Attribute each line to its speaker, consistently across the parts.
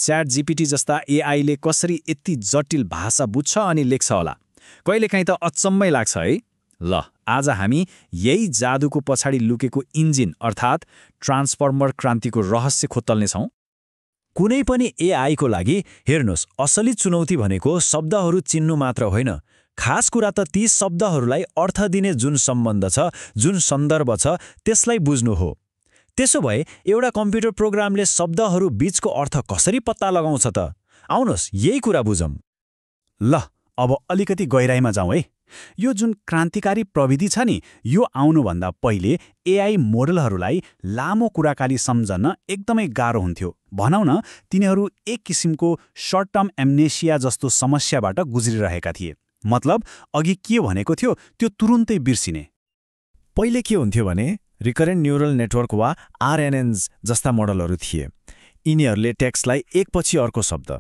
Speaker 1: Chat GPT जस्ता एआईले कसरी यति जटिल भाषा बुझ्छ अनि लेख्छ होला? कहिलेकाहीँ त अचम्मै लाग्छ है। ल, आज हामी यही जादुको पछाडि लुकेको इन्जिन अर्थात् ट्रान्सफर्मर क्रान्तिको रहस्य खोतल्नेछौँ।
Speaker 2: कुनै पनि एआईको लागि हेर्नुहोस्, असली चुनौती भनेको शब्दहरू चिन्नु मात्र होइन, खास कुरा त ती शब्दहरूलाई अर्थ दिने जुन सम्बन्ध छ, जुन सन्दर्भ छ, त्यसलाई बुझ्नु हो। त्यसो भए एउटा कम्प्युटर प्रोग्रामले शब्दहरू बीचको अर्थ कसरी पत्ता लगाउँछ त? आउनुहोस् यही कुरा बुझौँ।
Speaker 3: ल, अब अलिकति गहिराइमा जाउँ है। यो जुन क्रान्तिकारी प्रविधि छ नि, यो आउनुभन्दा पहिले एआई मोडलहरूलाई लामो कुराकानी सम्झन एकदमै गाह्रो हुन्थ्यो। भनौँ न, तिनीहरू एक किसिमको सर्ट टर्म एम्नेसिया जस्तो समस्याबाट गुज्रिरहेका थिए। मतलब अघि के भनेको थियो त्यो तुरुन्तै बिर्सिने।
Speaker 2: पहिले के हुन्थ्यो भने रिकरेन्ट न्युरल नेटवर्क वा आरएनएन्स जस्ता मोडलहरू थिए। यिनीहरूले टेक्स्टलाई एकपछि अर्को शब्द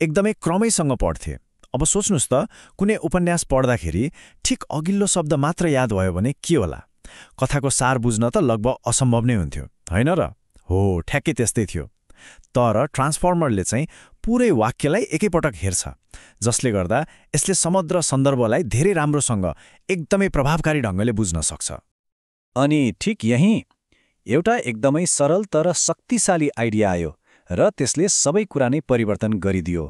Speaker 2: एकदमै क्रमैसँग पढ्थे। अब सोच्नुहोस् त, कुनै उपन्यास पढ्दाखेरि ठिक अघिल्लो शब्द मात्र याद भयो भने के होला? कथाको सार बुझ्न त लगभग असम्भव नै हुन्थ्यो, होइन र? हो, ठ्याक्कै त्यस्तै थियो। तर ट्रान्सफर्मरले चाहिँ पुरै वाक्यलाई एकैपटक हेर्छ, जसले गर्दा यसले समग्र सन्दर्भलाई धेरै राम्रोसँग एकदमै प्रभावकारी ढङ्गले बुझ्न सक्छ।
Speaker 4: अनि ठिक यहीँ एउटा एकदमै सरल तर शक्तिशाली आइडिया आयो र त्यसले सबै कुरा नै परिवर्तन गरिदियो।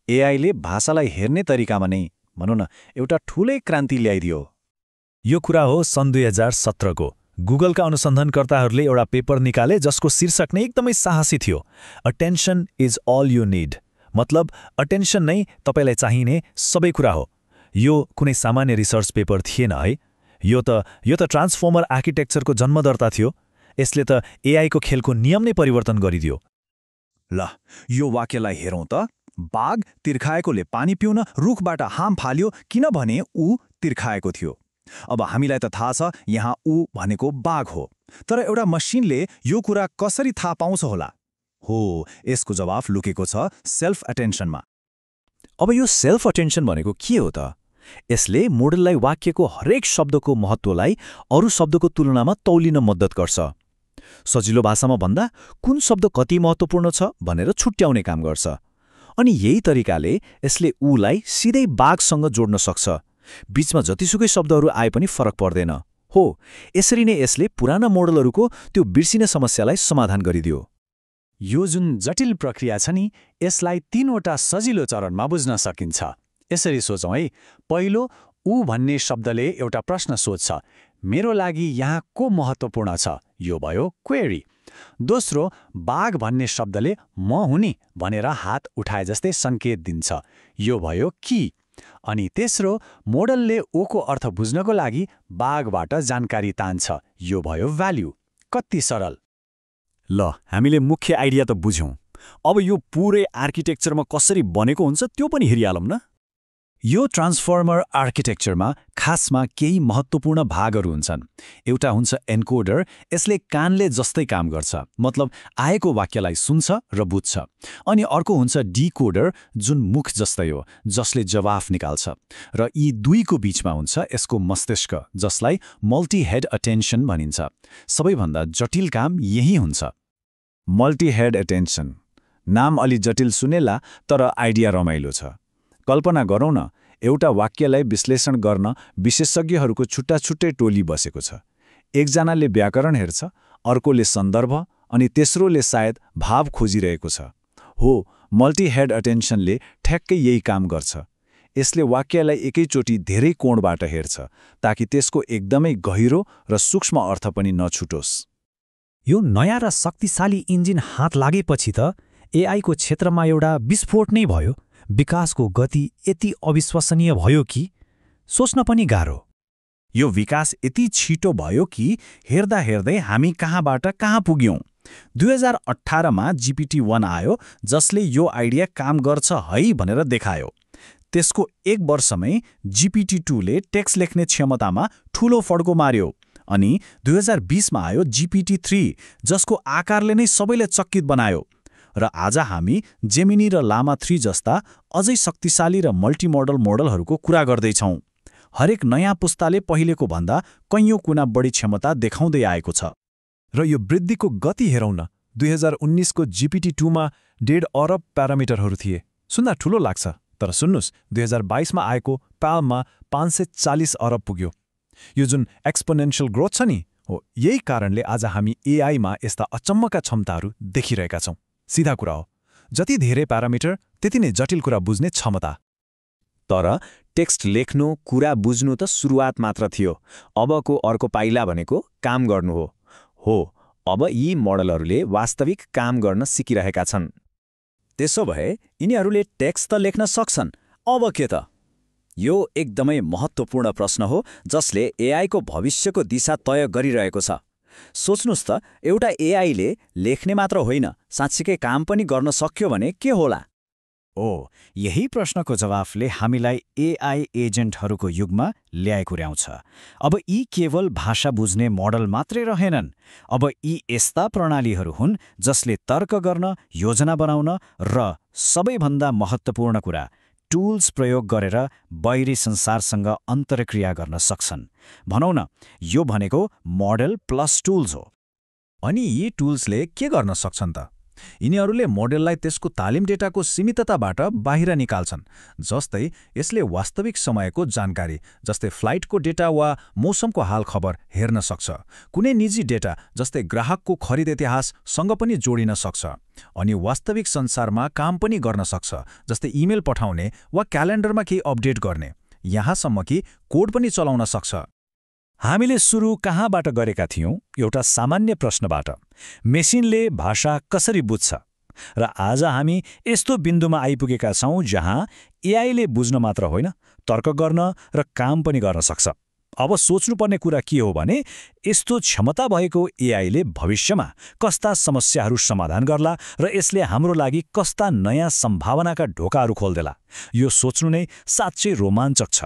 Speaker 4: एआईले भाषालाई हेर्ने तरिकामा नै भनौँ न एउटा ठूलै क्रान्ति ल्याइदियो।
Speaker 2: यो कुरा हो सन् 2017 को। गुगलका अनुसन्धानकर्ताहरूले एउटा पेपर निकाले जसको शीर्षक नै एकदमै साहसी थियो, attention is all you need. मतलब अटेन्सन नै तपाईलाई चाहिने सबै कुरा हो। यो कुनै सामान्य रिसर्च पेपर थिएन है। यो त ट्रान्सफर्मर आर्किटेक्चरको जन्मदर्ता थियो। यसले त एआईको खेलको नियम नै परिवर्तन गरिदियो।
Speaker 3: ल, यो वाक्यलाई हेरौँ त। बाघ तिर्खाएकोले पानी पिउन रुखबाट हाम फाल्यो किनभने ऊ तिर्खाएको थियो। अब हामीलाई त थाहा छ यहाँ ऊ भनेको बाघ हो। तर एउटा मसिनले यो कुरा कसरी थाहा पाउँछ होला? हो, यसको जवाफ लुकेको छ सेल्फ अटेन्सनमा।
Speaker 2: अब यो सेल्फ अटेन्सन भनेको के हो त? यसले मोडललाई वाक्यको हरेक शब्दको महत्त्वलाई अरू शब्दको तुलनामा तौलिन मद्दत गर्छ। सजिलो भाषामा भन्दा कुन शब्द कति महत्त्वपूर्ण छ भनेर छुट्याउने काम गर्छ। अनि यही तरिकाले यसले ऊलाई सिधै बाघसँग जोड्न सक्छ। बीचमा जतिसुकै शब्दहरू आए पनि फरक पर्दैन। हो, यसरी नै यसले पुराना मोडलहरूको त्यो बिर्सिने समस्यालाई समाधान गरिदियो।
Speaker 4: यो जुन जटिल प्रक्रिया छ नि, यसलाई 3वटा सजिलो चरणमा बुझ्न सकिन्छ। यसरी सोचौँ है। पहिलो, ऊ भन्ने शब्दले एउटा प्रश्न सोध्छ, मेरो लागि यहाँ को महत्त्वपूर्ण छ? यो भयो क्वेरी। दोस्रो, बाघ भन्ने शब्दले म हुनी भनेर हात उठाए जस्तै सङ्केत दिन्छ, यो भयो की। अनि तेस्रो, मोडलले ओको अर्थ बुझ्नको लागि बाघबाट जानकारी तान्छ, यो भयो भ्याल्यु। कति सरल।
Speaker 2: ल, हामीले मुख्य आइडिया त बुझ्यौँ। अब यो पुरै आर्किटेक्चरमा कसरी बनेको हुन्छ त्यो पनि हेरिहालौँ न।
Speaker 3: यो ट्रान्सफर्मर आर्किटेक्चरमा खासमा केही महत्त्वपूर्ण भागहरू हुन्छन्। एउटा हुन्छ एन्कोडर, यसले कानले जस्तै काम गर्छ, मतलब आएको वाक्यलाई सुन्छ र बुझ्छ। अनि अर्को हुन्छ डिकोडर, जुन मुख जस्तै हो, जसले जवाफ निकाल्छ। र यी दुईको बीचमा हुन्छ यसको मस्तिष्क, जसलाई मल्टी हेड अटेन्सन भनिन्छ। सबैभन्दा जटिल काम यही हुन्छ। मल्टी हेड अटेन्सन नाम अलि जटिल सुनेला, तर आइडिया रमाइलो छ। कल्पना गरौँ न, एउटा वाक्यलाई विश्लेषण गर्न विशेषज्ञहरूको छुट्टा छुट्टै टोली बसेको छ। एकजनाले व्याकरण हेर्छ, अर्कोले सन्दर्भ, अनि तेस्रोले सायद भाव खोजिरहेको छ। हो, मल्टी हेड अटेन्सनले ठ्याक्कै यही काम गर्छ। यसले वाक्यलाई एकैचोटि धेरै कोणबाट हेर्छ, ताकि त्यसको एकदमै गहिरो र सूक्ष्म अर्थ पनि नछुटोस्।
Speaker 5: यो नयाँ र शक्तिशाली इन्जिन हात लागेपछि त एआईको क्षेत्रमा एउटा विस्फोट नै भयो। विकासको गति यति अविश्वसनीय भयो कि सोच्न पनि गाह्रो।
Speaker 3: यो विकास यति छिटो भयो कि हेर्दा हेर्दै हामी कहाँबाट कहाँ पुग्यौँ। 2018मा GPT-1 आयो, जसले यो आइडिया काम गर्छ है भनेर देखायो। त्यसको 1 वर्षमै GPT-2ले टेक्स्ट लेख्ने क्षमतामा ठूलो फड्को मार्यो। अनि 2020मा आयो GPT-3, जसको आकारले नै सबैलाई चकित बनायो। र आज हामी जेमिनी र लामा 3 जस्ता अझै शक्तिशाली र मल्टिमोडल मोडलहरूको कुरा गर्दैछौँ। हरेक नयाँ पुस्ताले पहिलेको भन्दा कैयौँ गुणा बढी क्षमता देखाउँदै आएको छ।
Speaker 2: र यो वृद्धिको गति हेरौँ न, 2019को GPT-2मा 1.5 अरब प्यारामिटरहरू थिए। सुन्दा ठूलो लाग्छ, तर सुन्नुस्, 2022मा आएको पालमा 540 अरब पुग्यो। यो जुन एक्सपोनेन्शियल ग्रोथ छ नि, हो यही कारणले आज हामी एआईमा यस्ता अचम्मका क्षमताहरू देखिरहेका छौं। सिधा कुरा हो, जति धेरै प्यारामिटर त्यति नै जटिल कुरा बुझ्ने क्षमता।
Speaker 1: तर टेक्स्ट लेख्नु, कुरा बुझ्नु त सुरुवात मात्र थियो। अबको अर्को पाइला भनेको काम गर्नु हो। अब यी मोडलहरूले वास्तविक काम गर्न सिकिरहेका छन्। त्यसो भए यिनीहरूले टेक्स्ट त लेख्न सक्छन्, अब के त? यो एकदमै महत्त्वपूर्ण प्रश्न हो जसले एआईको भविष्यको दिशा तय गरिरहेको छ। सोच्नुस् त, एउटा एआईले लेख्ने मात्र होइन, साँच्चीकै काम पनि गर्न सक्यो भने के होला?
Speaker 2: यही प्रश्नको जवाफले हामीलाई एआई एजेन्टहरूको युगमा ल्याएको ल्याउँछ। अब यी केवल भाषा बुझ्ने मोडल मात्रै रहेनन्। अब यी यस्ता प्रणालीहरू हुन् जसले तर्क गर्न, योजना बनाउन र सबैभन्दा महत्त्वपूर्ण कुरा, टुल्स प्रयोग गरेर बाहिरी संसारसँग अन्तर्क्रिया गर्न सक्छन्। भनौँ न, यो भनेको मोडल प्लस टुल्स हो।
Speaker 3: अनि यी टुल्सले के गर्न सक्छन् त? यिनीहरूले मोडेललाई त्यसको तालिम डेटाको सीमितताबाट बाहिर निकाल्छन्। जस्तै यसले वास्तविक समयको जानकारी, जस्तै फ्लाइटको डेटा वा मौसमको हाल खबर हेर्न सक्छ। कुनै निजी डेटा, जस्तै ग्राहकको खरिद इतिहाससँग पनि जोडिन सक्छ। अनि वास्तविक संसारमा काम पनि गर्न सक्छ, जस्तै इमेल पठाउने वा क्यालेन्डरमा केही अपडेट गर्ने। यहाँसम्म कि कोड पनि चलाउन सक्छ।
Speaker 5: हामीले सुरु कहाँबाट गरेका थियौँ? एउटा सामान्य प्रश्नबाट, मेसिनले भाषा कसरी बुझ्छ? र आज हामी यस्तो बिन्दुमा आइपुगेका छौँ जहाँ एआईले बुझ्न मात्र होइन, तर्क गर्न र काम पनि गर्न सक्छ। अब सोच्नुपर्ने कुरा के हो भने, यस्तो क्षमता भएको एआईले भविष्यमा कस्ता समस्याहरू समाधान गर्ला र यसले हाम्रो लागि कस्ता नयाँ सम्भावनाका ढोकाहरू खोल्देला? यो सोच्नु नै साँच्चै रोमाञ्चक छ।